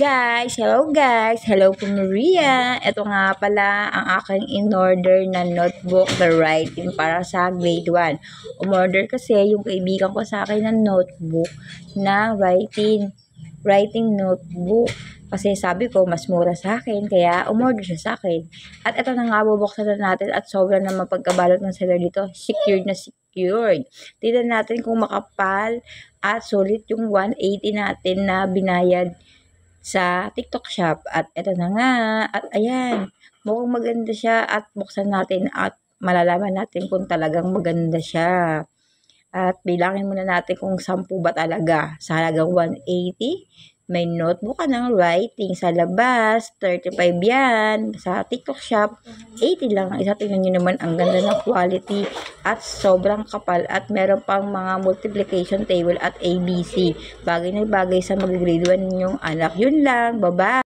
Hello po Maria. Ito nga pala ang aking in-order na notebook na writing para sa grade 1. Umorder kasi yung kaibigan ko sa akin ng notebook na writing notebook. Kasi sabi ko, mas mura sa akin, kaya umorder siya sa akin. At ito na nga, bubuksan na natin at sobrang naman pagkabalot ng seller dito. Secured na secured. Tignan natin kung makapal at sulit yung 180 natin na binayad sa TikTok shop. At ito na nga. At ayan, mukhang maganda siya at buksan natin at malalaman natin kung talagang maganda siya. At bilangin muna natin kung 10 ba talaga sa halagang 180. May notebook ka ng writing sa labas, 35 yan. Sa TikTok shop, 80 lang ang isa. Tingnan nyo naman, ang ganda ng quality at sobrang kapal. At meron pang mga multiplication table at ABC. Bagay na bagay sa mag-grade 1 yung anak. Yun lang, bye-bye!